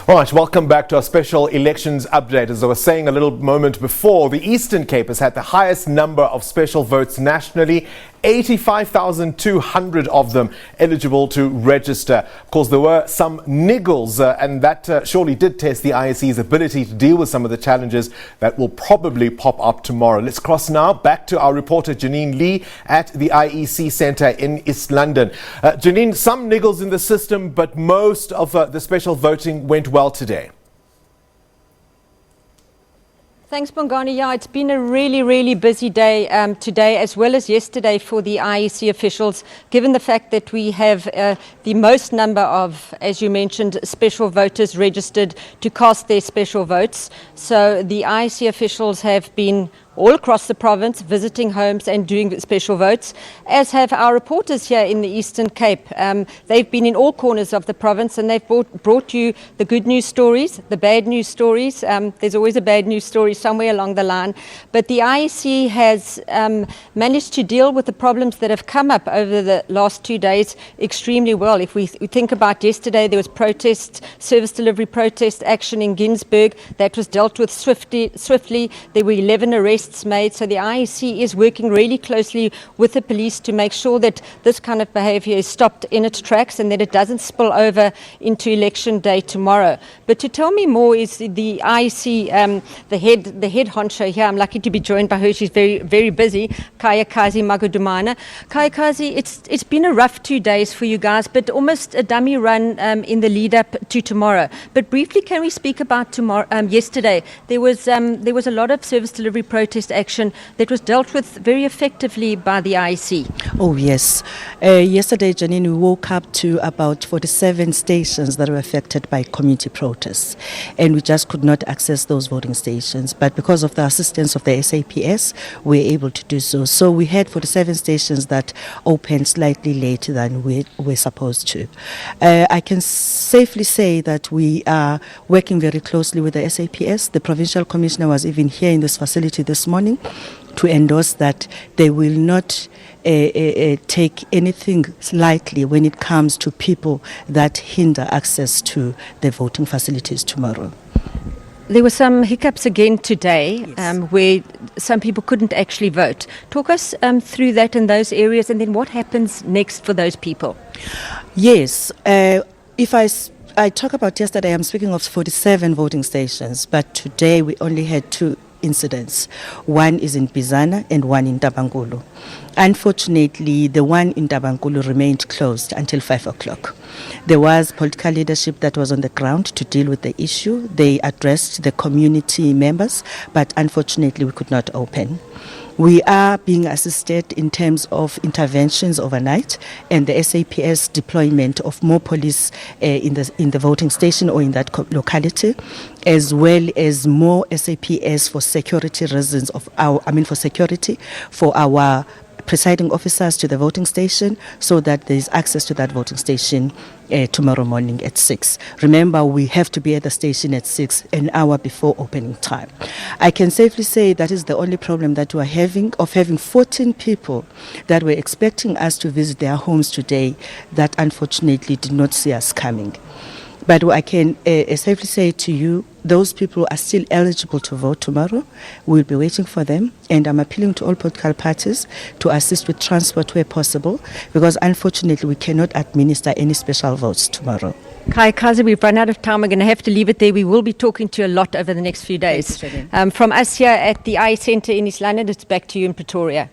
All right, welcome back to our special elections update. As I was saying a little moment before, the Eastern Cape has had the highest number of special votes nationally, 85,200 of them eligible to register. Of course, there were some niggles, and that surely did test the IEC's ability to deal with some of the challenges that will probably pop up tomorrow. Let's cross now back to our reporter Janine Lee at the IEC Centre in East London. Janine, some niggles in the system, but most of the special voting went well today. Thanks, Bongani. Yeah, it's been a really busy day today as well as yesterday for the IEC officials, given the fact that we have the most number of, as you mentioned, special voters registered to cast their special votes. So the IEC officials have been all across the province, visiting homes and doing special votes, as have our reporters here in the Eastern Cape. They've been in all corners of the province and they've brought you the good news stories, the bad news stories. There's always a bad news story somewhere along the line. But the IEC has managed to deal with the problems that have come up over the last 2 days extremely well. If we think about yesterday, there was service delivery protest action in Ginsberg that was dealt with swiftly. There were 11 arrests made. So the IEC is working really closely with the police to make sure that this kind of behaviour is stopped in its tracks and that it doesn't spill over into election day tomorrow. But to tell me more is the IEC, the head honcho here. I'm lucky to be joined by her. She's very busy. Kayakazi Magudumana. Kayakazi, it's been a rough 2 days for you guys, but almost a dummy run in the lead up to tomorrow. But briefly, can we speak about tomorrow? Yesterday, there was a lot of service delivery protest action that was dealt with very effectively by the IEC. Oh yes. Yesterday, Janine, we woke up to about 47 stations that were affected by community protests, and we just could not access those voting stations. But because of the assistance of the SABC, we were able to do so. So we had 47 stations that opened slightly later than we were supposed to. I can safely say that we are working very closely with the SABC. The Provincial Commissioner was even here in this facility this morning to endorse that they will not take anything lightly when it comes to people that hinder access to the voting facilities tomorrow. There were some hiccups again today, yes. Where some people couldn't actually vote. Talk us through that in those areas, and then what happens next for those people? Yes, if I talk about yesterday, I'm speaking of 47 voting stations, but today we only had 2 incidents. One is in Bizana and one in Tabangulu. Unfortunately, the one in Tabangulu remained closed until 5 o'clock. There was political leadership that was on the ground to deal with the issue. They addressed the community members, but unfortunately we could not open. We are being assisted in terms of interventions overnight and the SABC deployment of more police in the voting station or in that locality, as well as more SABC for security reasons for security for our presiding officers to the voting station, so that there is access to that voting station tomorrow morning at 6. Remember, we have to be at the station at 6, an hour before opening time. I can safely say that is the only problem that we are having, of having 14 people that were expecting us to visit their homes today that unfortunately did not see us coming. But I can safely say to you, those people are still eligible to vote tomorrow. We'll be waiting for them, and I'm appealing to all political parties to assist with transport where possible, because unfortunately we cannot administer any special votes tomorrow. Kayakazi, we've run out of time. We're going to have to leave it there. We will be talking to you a lot over the next few days. Thank you, from us here at the IEC Centre in East London, it's back to you in Pretoria.